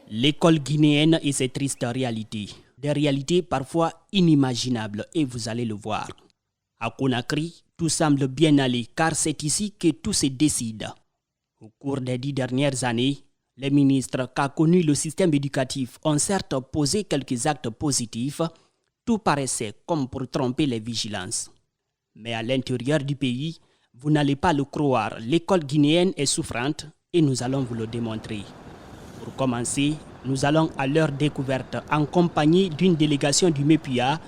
L'école guinéenne et ses tristes réalités. Des réalités parfois inimaginables et vous allez le voir. À Conakry, tout semble bien aller car c'est ici que tout se décide. Au cours des 10 dernières années, les ministres qu'a connu le système éducatif ont certes posé quelques actes positifs, tout paraissait comme pour tromper les vigilances. Mais à l'intérieur du pays, vous n'allez pas le croire, l'école guinéenne est souffrante et nous allons vous le démontrer. Pour commencer, nous allons à leur découverte en compagnie d'une délégation du MEPUA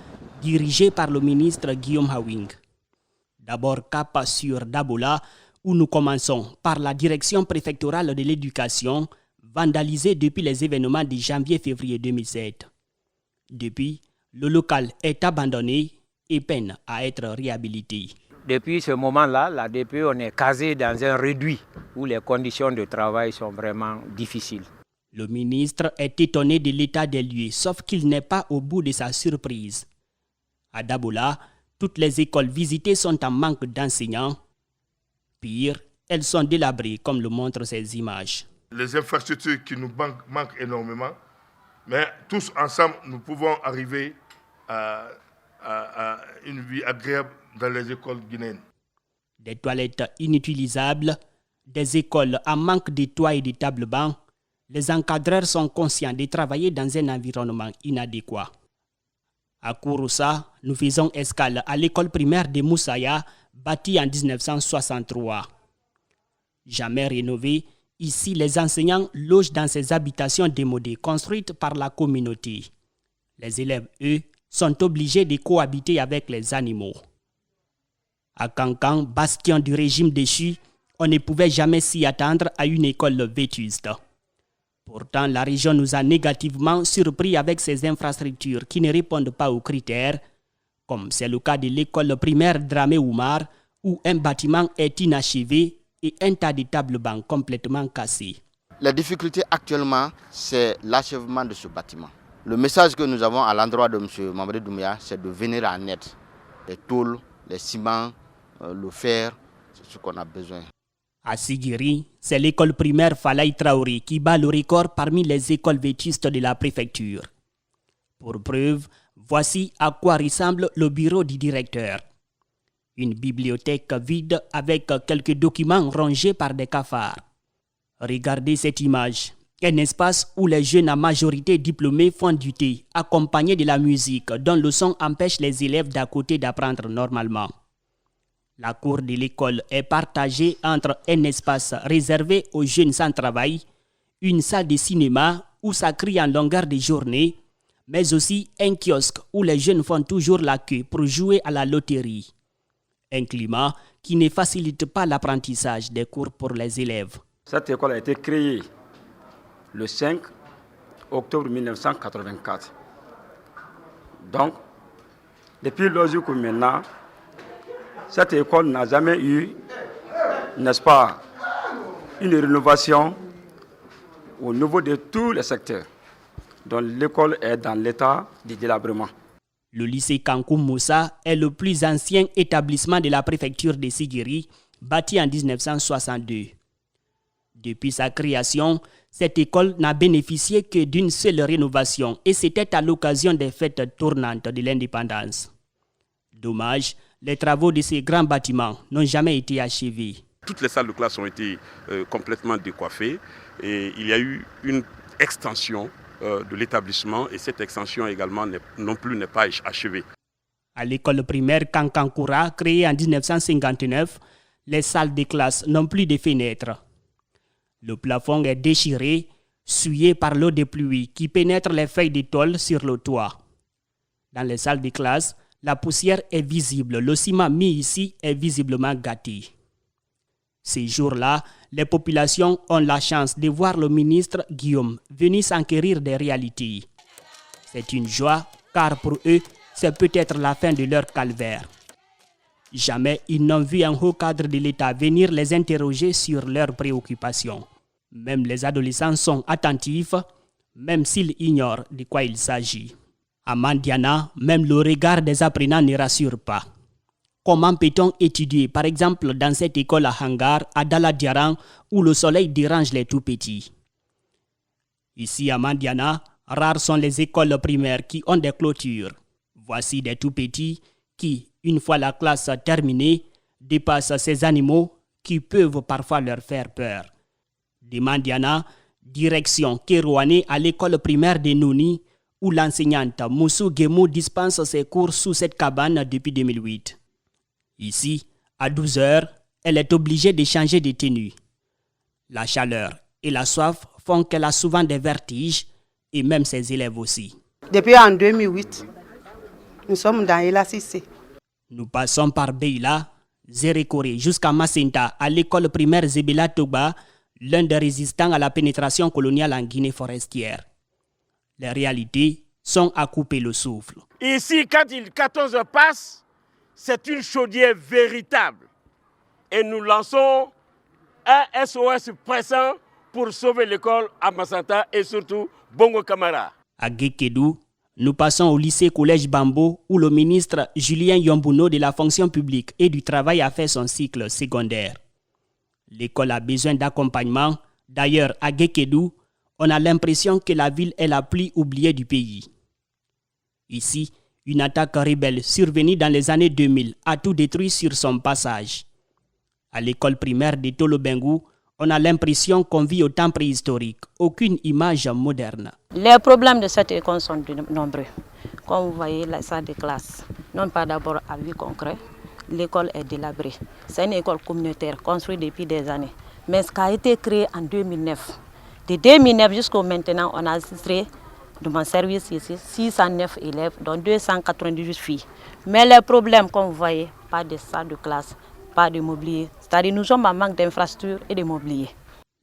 dirigée par le ministre Guillaume Hawing. D'abord cap sur Dabola, où nous commençons par la direction préfectorale de l'éducation, vandalisée depuis les événements de janvier-février 2007. Depuis, le local est abandonné et peine à être réhabilité. Depuis ce moment-là, la DPE, on est casé dans un réduit où les conditions de travail sont vraiment difficiles. Le ministre est étonné de l'état des lieux, sauf qu'il n'est pas au bout de sa surprise. À Dabola, toutes les écoles visitées sont en manque d'enseignants. Pire, elles sont délabrées, comme le montrent ces images. Les infrastructures qui nous manquent énormément, mais tous ensemble, nous pouvons arriver à une vie agréable dans les écoles guinéennes. Des toilettes inutilisables, des écoles en manque de toits et de tables-bancs. Les encadreurs sont conscients de travailler dans un environnement inadéquat. À Kouroussa, nous faisons escale à l'école primaire de Moussaya, bâtie en 1963. Jamais rénovée, ici les enseignants logent dans ces habitations démodées construites par la communauté. Les élèves, eux, sont obligés de cohabiter avec les animaux. À Kankan, bastion du régime déchu, on ne pouvait jamais s'y attendre à une école vétuste. Pourtant, la région nous a négativement surpris avec ses infrastructures qui ne répondent pas aux critères, comme c'est le cas de l'école primaire Dramé Oumar, où un bâtiment est inachevé et un tas de tables-bancs complètement cassés. La difficulté actuellement, c'est l'achèvement de ce bâtiment. Le message que nous avons à l'endroit de M. Mamadi Doumbouya, c'est de venir en aide. Les tôles, les ciments, le fer, c'est ce qu'on a besoin. À Sigiri, c'est l'école primaire Falaï Traoré qui bat le record parmi les écoles vétustes de la préfecture. Pour preuve, voici à quoi ressemble le bureau du directeur. Une bibliothèque vide avec quelques documents rongés par des cafards. Regardez cette image. Un espace où les jeunes à majorité diplômés font du thé, accompagnés de la musique dont le son empêche les élèves d'à côté d'apprendre normalement. La cour de l'école est partagée entre un espace réservé aux jeunes sans travail, une salle de cinéma où ça crie en longueur de journée, mais aussi un kiosque où les jeunes font toujours la queue pour jouer à la loterie. Un climat qui ne facilite pas l'apprentissage des cours pour les élèves. Cette école a été créée le 5 octobre 1984. Donc, depuis lors jusqu'à maintenant, cette école n'a jamais eu, n'est-ce pas, une rénovation au niveau de tous les secteurs. Donc l'école est dans l'état de délabrement. Le lycée Kankoum Moussa est le plus ancien établissement de la préfecture de Sigiri, bâti en 1962. Depuis sa création, cette école n'a bénéficié que d'une seule rénovation et c'était à l'occasion des fêtes tournantes de l'indépendance. Dommage, les travaux de ces grands bâtiments n'ont jamais été achevés. Toutes les salles de classe ont été complètement décoiffées et il y a eu une extension de l'établissement et cette extension également non plus n'est pas achevée. À l'école primaire Kankankoura, créée en 1959, les salles de classe n'ont plus de fenêtres. Le plafond est déchiré, souillé par l'eau de pluie qui pénètre les feuilles de tôle sur le toit. Dans les salles de classe, la poussière est visible, le ciment mis ici est visiblement gâté. Ces jours-là, les populations ont la chance de voir le ministre Guillaume venir s'enquérir des réalités. C'est une joie, car pour eux, c'est peut-être la fin de leur calvaire. Jamais ils n'ont vu un haut cadre de l'État venir les interroger sur leurs préoccupations. Même les adolescents sont attentifs, même s'ils ignorent de quoi il s'agit. À Mandiana, même le regard des apprenants ne rassure pas. Comment peut-on étudier, par exemple, dans cette école à Hangar, à Daladiaran, où le soleil dérange les tout-petits? Ici à Mandiana, rares sont les écoles primaires qui ont des clôtures. Voici des tout-petits qui, une fois la classe terminée, dépassent ces animaux qui peuvent parfois leur faire peur. De Mandiana, direction Kerouané à l'école primaire de Nouni, où l'enseignante Moussou Guémou dispense ses cours sous cette cabane depuis 2008. Ici, à 12 heures, elle est obligée de changer de tenue. La chaleur et la soif font qu'elle a souvent des vertiges, et même ses élèves aussi. Depuis en 2008, nous sommes dans Elasicé. Nous passons par Beila, Zérékoré jusqu'à Massinta à l'école primaire Zébéla Toba, l'un des résistants à la pénétration coloniale en Guinée forestière. Les réalités sont à couper le souffle. Ici, quand 14 heures passent, c'est une chaudière véritable. Et nous lançons un SOS pressant pour sauver l'école à Massanta et surtout Bongo Kamara. À Guékédou, nous passons au lycée-collège Bambo où le ministre Julien Yombuno de la fonction publique et du travail a fait son cycle secondaire. L'école a besoin d'accompagnement. D'ailleurs, à Guékédou, on a l'impression que la ville est la plus oubliée du pays. Ici, une attaque rebelle survenue dans les années 2000 a tout détruit sur son passage. À l'école primaire de Tolobengu, on a l'impression qu'on vit au temps préhistorique, aucune image moderne. Les problèmes de cette école sont nombreux. Comme vous voyez, la salle de classe, non pas d'abord à vue concret, l'école est délabrée. C'est une école communautaire construite depuis des années, mais ce qui a été créé en 2009. De 2009 jusqu'au maintenant, on a assisté de mon service ici 609 élèves, dont 298 filles. Mais les problèmes, comme vous voyez, pas de salle de classe, pas de mobilier. C'est-à-dire nous sommes en manque d'infrastructures et de mobilier.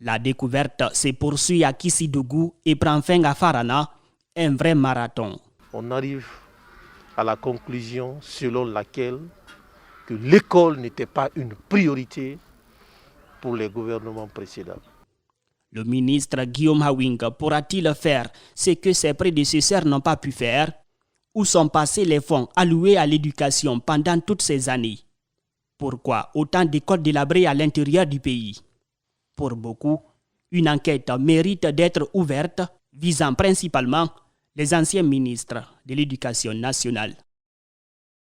La découverte se poursuit à Kissidougou et prend fin à Farana, un vrai marathon. On arrive à la conclusion selon laquelle que l'école n'était pas une priorité pour les gouvernements précédents. Le ministre Guillaume Hawing pourra-t-il faire ce que ses prédécesseurs n'ont pas pu faire? Où sont passés les fonds alloués à l'éducation pendant toutes ces années? Pourquoi autant d'écoles délabrées à l'intérieur du pays? Pour beaucoup, une enquête mérite d'être ouverte, visant principalement les anciens ministres de l'Éducation nationale.